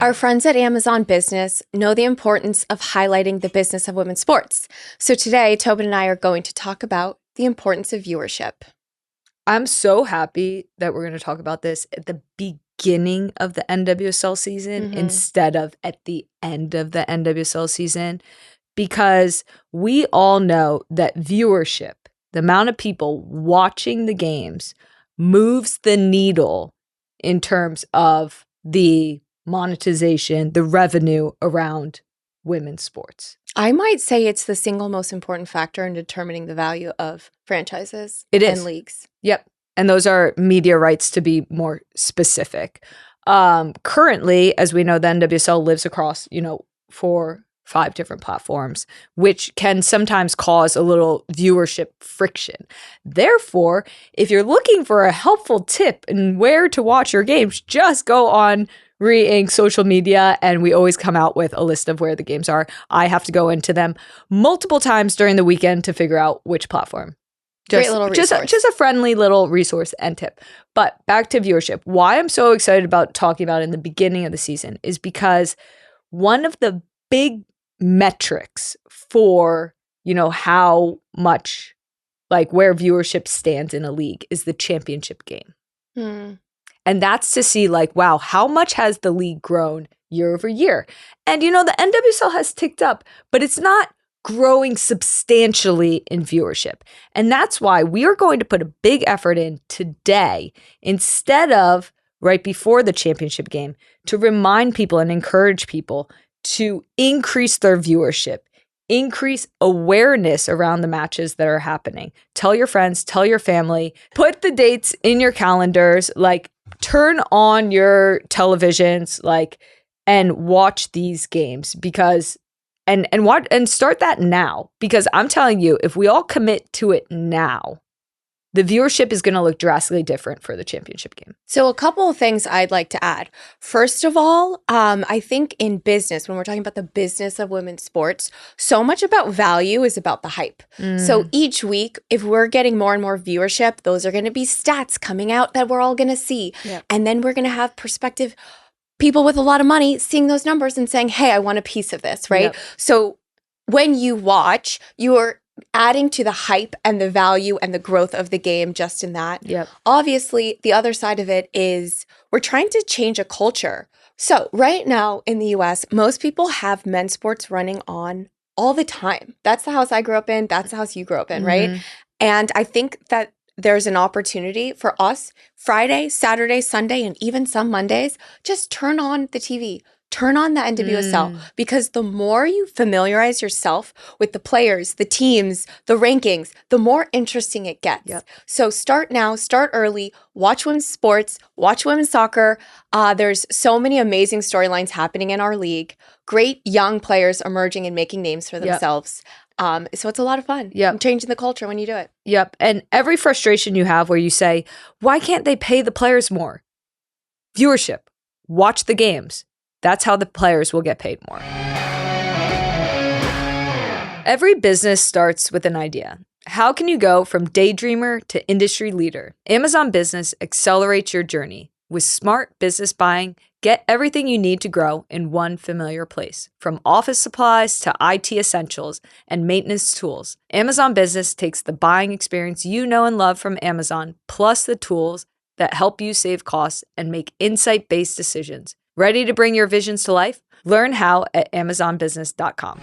Our friends at Amazon Business know the importance of highlighting the business of women's sports. So today, Tobin and I are going to talk about the importance of viewership. I'm so happy that we're going to talk about this at the beginning of the NWSL season instead of at the end of the NWSL season, because we all know that viewership, the amount of people watching the games, moves the needle in terms of the monetization, the revenue around women's sports. I might say it's the single most important factor in determining the value of franchises and leagues. Yep. And those are media rights, to be more specific. Currently, as we know, the NWSL lives across, 4-5 different platforms, which can sometimes cause a little viewership friction. Therefore, if you're looking for a helpful tip in where to watch your games, just go on re-ink social media, and we always come out with a list of where the games are. I have to go into them multiple times during the weekend to figure out which platform. Great little resource. Just a friendly little resource and tip. But back to viewership. Why I'm so excited about talking about it in the beginning of the season is because one of the big metrics for, how much, where viewership stands in a league is the championship game. And that's to see, wow, how much has the league grown year over year? And, the NWSL has ticked up, but it's not growing substantially in viewership. And that's why we are going to put a big effort in today, instead of right before the championship game, to remind people and encourage people to increase their viewership, increase awareness around the matches that are happening. Tell your friends, tell your family, put the dates in your calendars, turn on your televisions, and watch these games, because and start that now, because I'm telling you, if we all commit to it now, the viewership is going to look drastically different for the championship game. So a couple of things I'd like to add. First of all, I think in business, when we're talking about the business of women's sports, so much about value is about the hype. So each week, if we're getting more and more viewership, those are going to be stats coming out that we're all going to see. Yep. And then we're going to have perspective people with a lot of money seeing those numbers and saying, hey, I want a piece of this, right? Yep. So when you watch, you're adding to the hype and the value and the growth of the game just in that. Yep. Obviously, the other side of it is we're trying to change a culture. So right now in the US, most people have men's sports running on all the time. That's the house I grew up in. That's the house you grew up in, right? And I think that there's an opportunity for us Friday, Saturday, Sunday, and even some Mondays, just turn on the TV. Turn on the NWSL, because the more you familiarize yourself with the players, the teams, the rankings, the more interesting it gets. Yep. So start now, start early, watch women's sports, watch women's soccer. There's so many amazing storylines happening in our league. Great young players emerging and making names for themselves. Yep. So it's a lot of fun. Yep. And changing the culture when you do it. Yep. And every frustration you have where you say, why can't they pay the players more? Viewership. Watch the games. That's how the players will get paid more. Every business starts with an idea. How can you go from daydreamer to industry leader? Amazon Business accelerates your journey. With smart business buying, get everything you need to grow in one familiar place. From office supplies to IT essentials and maintenance tools, Amazon Business takes the buying experience you know and love from Amazon, plus the tools that help you save costs and make insight-based decisions. Ready to bring your visions to life? Learn how at amazonbusiness.com.